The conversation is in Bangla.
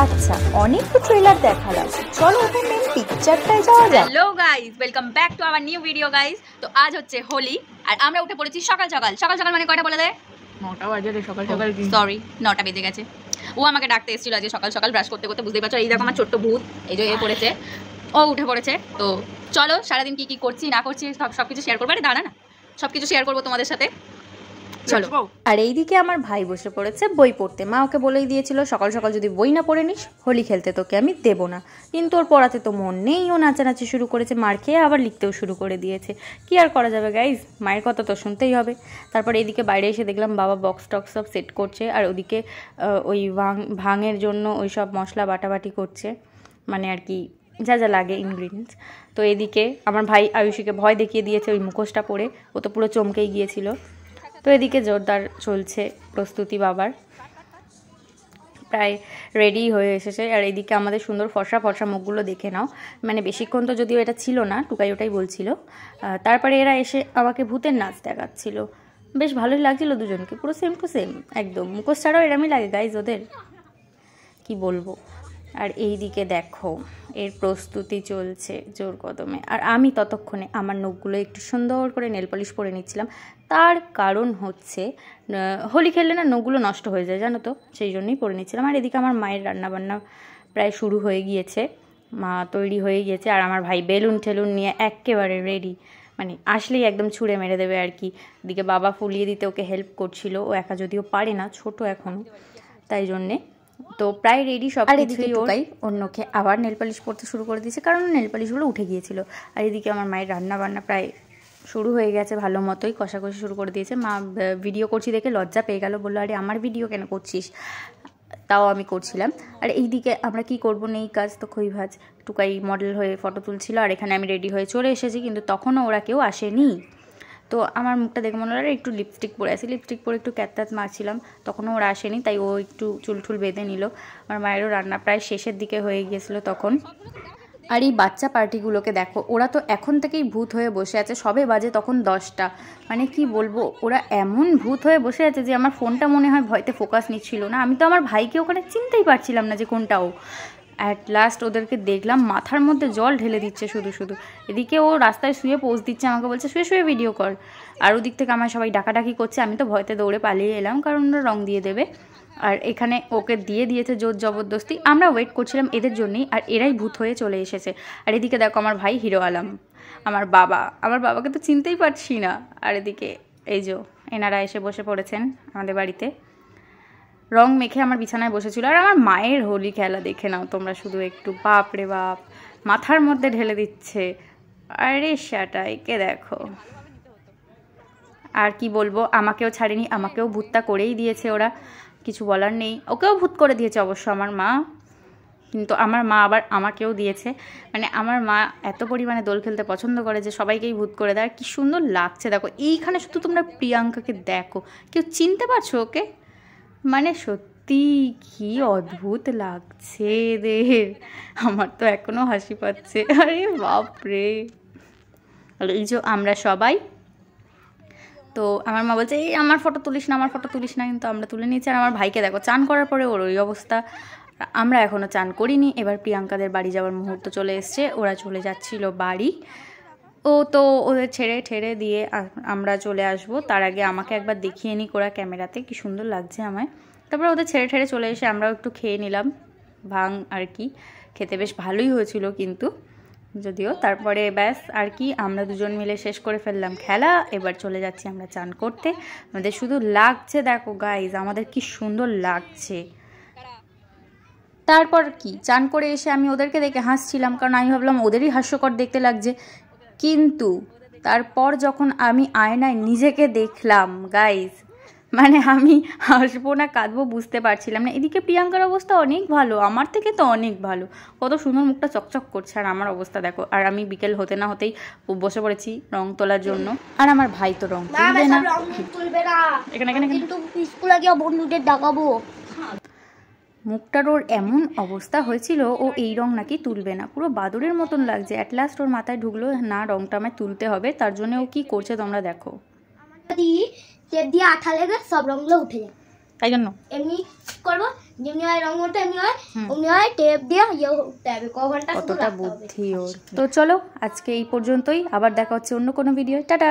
আচ্ছা, অনেক তো ট্রেলার দেখালাম, চলো ওদের মেন পিকচারটায় যাওয়া যাক। Hello guys, welcome back to our new video guys. তো আজ হচ্ছে হোলি আর আমরা উঠে পড়েছি সকাল সকাল। সকাল সকাল মানে কয়টা বলে দেয়? 9টা বাজে রে। সকাল সকাল কি, সরি 9টা বেজে গেছে। ও আমাকে ডাকতে এসেছিল আজকে সকাল সকাল ব্রাশ করতে করতে, বুঝতেই পারছো। এই দেখো আমার ছোট্ট ভূত, এই যে পড়েছে, ও উঠে পড়েছে। তো চলো সারাদিন কি কি করছি না করছি সবকিছু শেয়ার করবো। আরে দাঁড়া না, সবকিছু শেয়ার করবো তোমাদের সাথে, চলো। আর এইদিকে আমার ভাই বসে পড়েছে বই পড়তে। মা ওকে বলেই দিয়েছিল সকাল সকাল যদি বই না পড়ে নিস হোলি খেলতে তোকে আমি দেবো না, কিন্তু ওর পড়াতে তো মন নেই। ও নাচানাচি শুরু করেছে, মার খেয়ে আবার লিখতেও শুরু করে দিয়েছে। কি আর করা যাবে গাইজ, মায়ের কথা তো শুনতেই হবে। তারপর এইদিকে বাইরে এসে দেখলাম বাবা বক্স টক্স সব সেট করছে, আর ওদিকে ওই ভাঙের জন্য ওই সব মশলা বাটাবাটি করছে, মানে আর কি যা যা লাগে ইনগ্রিডিয়েন্টস। তো এদিকে আমার ভাই আয়ুষীকে ভয় দেখিয়ে দিয়েছে ওই মুখোশটা পরে, ও তো পুরো চমকেই গিয়েছিল। তো এদিকে জোরদার চলছে প্রস্তুতি, বাবার প্রায় রেডি হয়ে এসেছে। আর এদিকে আমাদের সুন্দর ফর্সা ফর্সা মুখগুলো দেখে নাও, মানে বেশিক্ষণ তো যদিও এটা ছিল না, টুকাই ওটাই বলছিল। তারপরে এরা এসে আমাকে ভূতের নাচ দেখাচ্ছিল, বেশ ভালোই লাগছিল দুজনকে, পুরো সেম টু সেম একদম। মুখোশ ছাড়াও এরমই লাগে গাইজ ওদের, কি বলবো। আর এই দিকে দেখো এর প্রস্তুতি চলছে জোর কদমে, আর আমি ততক্ষণে আমার নখগুলো একটু সুন্দর করে নেল পলিশ পরে নিচ্ছিলাম। তার কারণ হচ্ছে হোলি খেললে না নখগুলো নষ্ট হয়ে যায় জানো তো, সেই জন্যই পরে নিচ্ছিলাম। আর এদিকে আমার মায়ের রান্নাবান্না প্রায় শুরু হয়ে গিয়েছে, মা তৈরি হয়ে গিয়েছে, আর আমার ভাই বেলুন টেলুন নিয়ে একেবারে রেডি, মানে আসলেই একদম ছুঁড়ে মেরে দেবে আর কি। এদিকে বাবা ফুলিয়ে দিতে ওকে হেল্প করছিল, ও একা যদিও পারে না, ছোট এখনও, তাই জন্যে। তো প্রায় রেডি সব। আর এদিকে টুকাই অন্যকে আবার নেল পালিশ পরতে শুরু করে দিয়েছে, কারণ নেল পালিশগুলো উঠে গিয়েছিল। আর এদিকে আমার মায়ের রান্না বান্না প্রায় শুরু হয়ে গেছে, ভালো মতোই কষাকষি শুরু করে দিয়েছে। মা ভিডিও করছি দেখে লজ্জা পেয়ে গেল, বললো আরে আমার ভিডিও কেন করছিস, তাও আমি করছিলাম। আর এইদিকে আমরা কি করবো, নেই কাজ তো খই ভাজ। টুকাই মডেল হয়ে ফটো তুলছিল, আর এখানে আমি রেডি হয়ে চলে এসেছি, কিন্তু তখনও ওরা কেউ আসেনি। তো আমার মুখটা দেখে মনে হলো একটু লিপস্টিক পরে আসি, লিপস্টিক পরে একটু ক্যাতত্যাত মারছিলাম, তখনও ওরা আসেনি, তাই ও একটু চুলঠুল বেঁধে নিল। আমার মায়েরও রান্না প্রায় শেষের দিকে হয়ে গিয়েছিলো তখন। আর এই বাচ্চা পার্টিগুলোকে দেখো, ওরা তো এখন থেকেই ভূত হয়ে বসে আছে, সবে বাজে তখন 10টা, মানে কি বলবো, ওরা এমন ভূত হয়ে বসে আছে যে আমার ফোনটা মনে হয় ভয়তে ফোকাস নিচ্ছিল না। আমি তো আমার ভাইকে ওখানে চিনতেই পারছিলাম না যে কোনটাও। অ্যাট লাস্ট ওদেরকে দেখলাম মাথার মধ্যে জল ঢেলে দিচ্ছে শুধু শুধু। এদিকে ও রাস্তায় শুয়ে পোজ দিচ্ছে, আমাকে বলছে শুয়ে শুয়ে ভিডিও কর। আর ওদিক থেকে আমার সবাই ডাকাডাকি করছে, আমি তো ভয়তে দৌড়ে পালিয়ে এলাম, কারণ ওরা রং দিয়ে দেবে। আর এখানে ওকে দিয়ে দিয়েছে জোর জবরদস্তি, আমরা ওয়েট করছিলাম এদের জন্যই, আর এরাই ভূত হয়ে চলে এসেছে। আর এদিকে দেখো আমার ভাই হিরো আলম, আমার বাবাকে তো চিনতেই পারছি না। আর এদিকে এই যে এনারা এসে বসে পড়েছেন আমাদের বাড়িতে, রং মেখে আমার বিছানায় বসেছিল। আর আমার মায়ের হোলি খেলা দেখে নাও তোমরা শুধু একটু, বাপ রে বাপ, মাথার মধ্যে ঢেলে দিচ্ছে। আরে সেটাইকে দেখো, আর কি বলবো, আমাকেও ছাড়েনি, আমাকেও ভূতটা করেই দিয়েছে ওরা, কিছু বলার নেই। ওকেও ভূত করে দিয়েছে অবশ্য আমার মা, কিন্তু আমার মা আবার আমাকেও দিয়েছে। মানে আমার মা এত পরিমাণে দোল খেলতে পছন্দ করে যে সবাইকেই ভূত করে দেয়। কি সুন্দর লাগছে দেখো, এইখানে শুধু তোমরা প্রিয়াঙ্কাকে দেখো, কেউ চিনতে পারছো ওকে? মানে সত্যি কি অদ্ভুত লাগছে এদের, আমার তো এখনো হাসি পাচ্ছে। আরে বাপরে। আর এই যে আমরা সবাই, তো আমার মা বলছে এই আমার ফটো তুলিস না, আমার ফটো তুলিস না, কিন্তু আমরা তুলে নিয়েছি। আর আমার ভাইকে দেখো চান করার পরে ওর ওই অবস্থা, আমরা এখনও চান করিনি। এবার প্রিয়াঙ্কাদের বাড়ি যাওয়ার মুহূর্ত চলে এসছে, ওরা চলে যাচ্ছিল বাড়ি। ও তো ওদের ছেড়ে ঠেড়ে দিয়ে আমরা চলে আসবো, তার আগে আমাকে একবার দেখিয়ে নিক ওরা ক্যামেরাতে কি সুন্দর লাগছে আমায়। তারপরে ওদের ছেড়ে ঠেড়ে চলে এসে আমরাও একটু খেয়ে নিলাম ভাং, আর কি খেতে বেশ ভালোই হয়েছিল কিন্তু যদিও। তারপরে ব্যাস আর কি, আমরা দুজন মিলে শেষ করে ফেললাম খেলা। এবার চলে যাচ্ছি আমরা চান করতে। আমাদের শুধু লাগছে দেখো গাইজ, আমাদের কি সুন্দর লাগছে। তারপর কি চান করে এসে আমি ওদেরকে দেখে হাসছিলাম, কারণ আমি ভাবলাম ওদেরই হাস্যকর দেখতে লাগছে। কিন্তু তারপর যখন আমি আয়নায় নিজেকে দেখলাম গাইজ, মানে আমি হাসবো না কাঁদবো বুঝতে পারছিলাম না। এদিকে প্রিয়াঙ্কার অবস্থা অনেক ভালো, আমার থেকে তো অনেক ভালো, কত সুন্দর মুখটা চকচক করছে। আর আমার অবস্থা দেখো, আর আমি বিকেল হতে না হতেই বসে পড়েছি রং তোলার জন্য। আর আমার ভাই তো রং তুলবে না, এখানে কিন্তু স্কুলে গিয়ে বন্ধুদের ডাকাবো। মুখটার ওর এমন অবস্থা হয়েছিল, ও এই রং নাকি তুলবে না, পুরো বাদুড়ের মতন লাগছে। অ্যাট লাস্ট ওর মাথায় ঢুকলো না, রংটা আমায় তুলতে হবে। তার জন্য ও কি করছে তোমরা দেখো। টেপ দিয়ে আঠা লেগে সব রঙগুলো উঠে যায়, তাই জন্য এমনি করবো যেমনি হয় রং ওঠে এমনি হয়, অমনি হয় টেপ দিয়ে ইয়ে উঠতে হবে। ক ঘন্টা কতটা বুদ্ধি ওর। তো চলো আজকে এই পর্যন্তই, আবার দেখা হচ্ছে অন্য কোনো ভিডিও। টাটা।